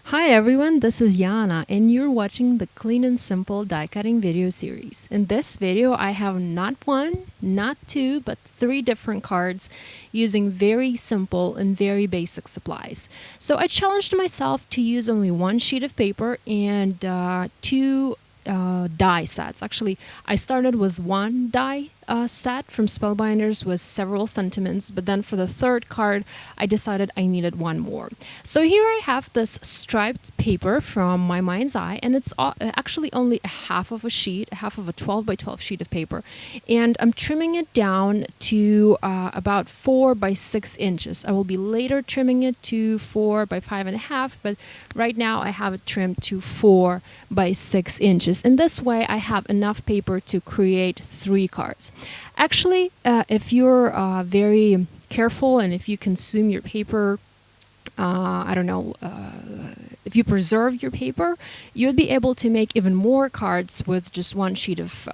Hi everyone, this is Yana and you're watching the Clean and Simple die cutting video series. In this video, I have not one, not two, but three different cards using very simple and very basic supplies. So I challenged myself to use only one sheet of paper and two die sets. Actually, I started with one die set from Spellbinders with several sentiments, but then for the third card, I decided I needed one more. So here I have this striped paper from My Mind's Eye, and it's actually only a half of a sheet, a half of a 12 by 12 sheet of paper, and I'm trimming it down to about 4 by 6 inches. I will be later trimming it to 4 by 5.5, but right now I have it trimmed to 4 by 6 inches. In this way, I have enough paper to create 3 cards. Actually, if you're very careful and if you consume your paper, if you preserve your paper, you would be able to make even more cards with just one sheet of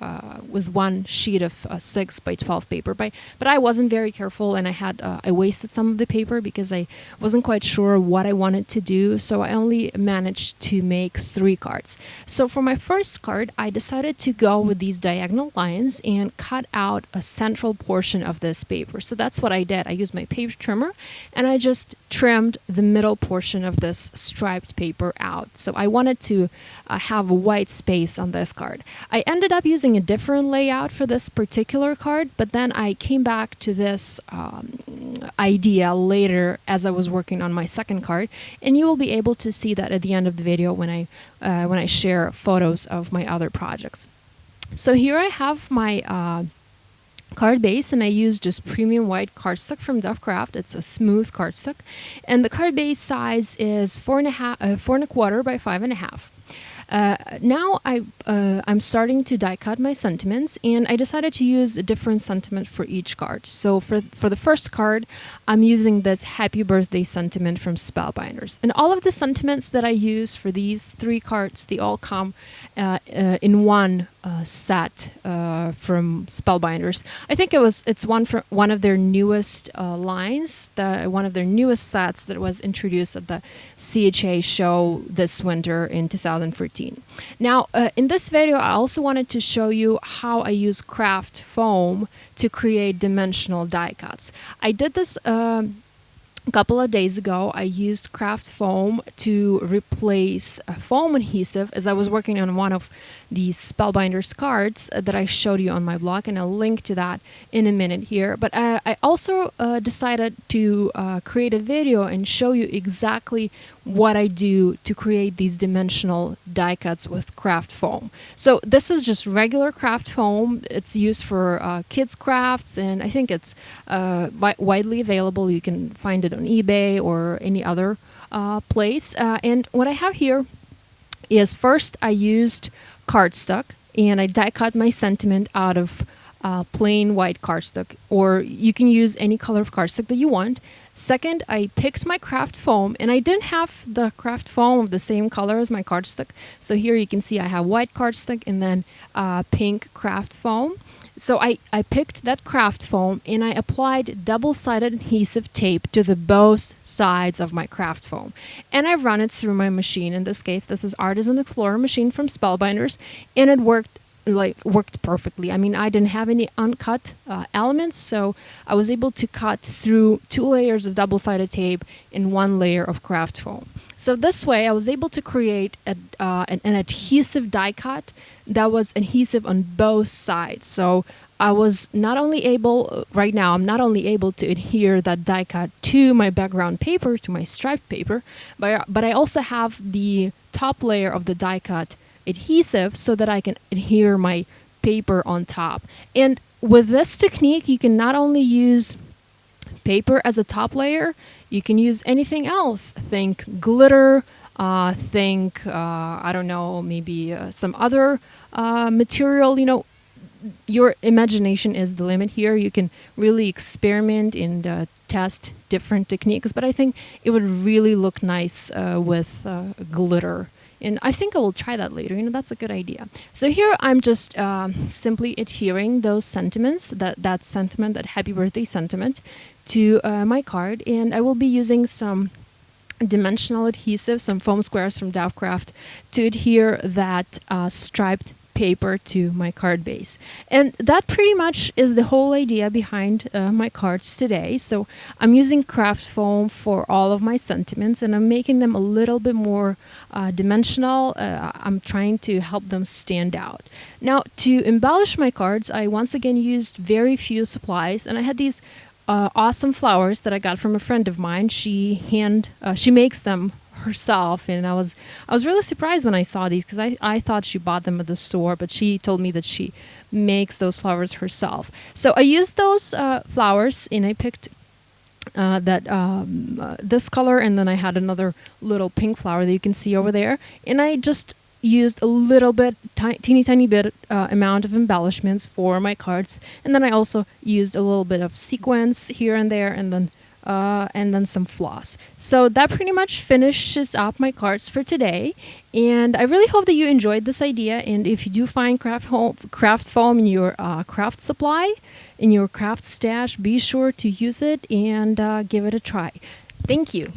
6 by 12 paper. But I wasn't very careful, and I wasted some of the paper because I wasn't quite sure what I wanted to do. So I only managed to make 3 cards. So for my first card, I decided to go with these diagonal lines and cut out a central portion of this paper. So that's what I did. I used my paper trimmer and I just trimmed the middle portion of this striped paper out. So I wanted to have a white space on this card. I ended up using a different layout for this particular card, but then I came back to this idea later as I was working on my second card, and you will be able to see that at the end of the video when I share photos of my other projects. So here I have my card base, and I use just premium white cardstock from Dovecraft. It's a smooth cardstock, and the card base size is 4.25 by 5.5. Now I'm starting to die cut my sentiments, and I decided to use a different sentiment for each card. So for the first card, I'm using this Happy Birthday sentiment from Spellbinders. And all of the sentiments that I use for these 3 cards, they all come in one set from Spellbinders. I think it's one of their newest lines, one of their newest sets that was introduced at the CHA show this winter in 2014. Now, in this video, I also wanted to show you how I use craft foam to create dimensional die cuts. I did this a couple of days ago. I used craft foam to replace a foam adhesive as I was working on one of these Spellbinders cards that I showed you on my blog, and I'll link to that in a minute here. But I also decided to create a video and show you exactly what I do to create these dimensional die cuts with craft foam. So this is just regular craft foam. It's used for kids crafts, and I think it's widely available. You can find it on eBay or any other place. And what I have here is, first I used cardstock, and I die cut my sentiment out of plain white cardstock, or you can use any color of cardstock that you want. Second, I picked my craft foam, and I didn't have the craft foam of the same color as my cardstock. So here you can see I have white cardstock and then pink craft foam. So I picked that craft foam, and I applied double-sided adhesive tape to the both sides of my craft foam. And I run it through my machine. In this case, this is Artisan Explorer machine from Spellbinders, and it worked perfectly. I mean, I didn't have any uncut elements, so I was able to cut through 2 layers of double-sided tape and 1 layer of craft foam. So this way, I was able to create an adhesive die cut that was adhesive on both sides. So I was not only able, right now, I'm not only able to adhere that die cut to my background paper, to my striped paper, but I also have the top layer of the die cut adhesive so that I can adhere my paper on top. And with this technique, you can not only use paper as a top layer, you can use anything else. Think glitter, I don't know, maybe some other material. You know, your imagination is the limit here. You can really experiment and test different techniques, but I think it would really look nice with glitter. And I think I will try that later. You know, that's a good idea. So here I'm just simply adhering those sentiments, that sentiment, that happy birthday sentiment, to my card. And I will be using some dimensional adhesive, some foam squares from Dovecraft, to adhere that striped paper to my card base. And that pretty much is the whole idea behind my cards today. So I'm using craft foam for all of my sentiments, and I'm making them a little bit more dimensional. I'm trying to help them stand out. Now, to embellish my cards, I once again used very few supplies, and I had these awesome flowers that I got from a friend of mine. She makes them herself, and I was really surprised when I saw these, because I thought she bought them at the store, but she told me that she makes those flowers herself. So I used those flowers, and I picked this color, and then I had another little pink flower that you can see over there, and I just used a little bit, teeny tiny bit amount of embellishments for my cards, and then I also used a little bit of sequins here and there, and then some floss. So that pretty much finishes up my cards for today, and I really hope that you enjoyed this idea. And if you do find craft foam in your craft supply, in your craft stash, be sure to use it and give it a try. Thank you.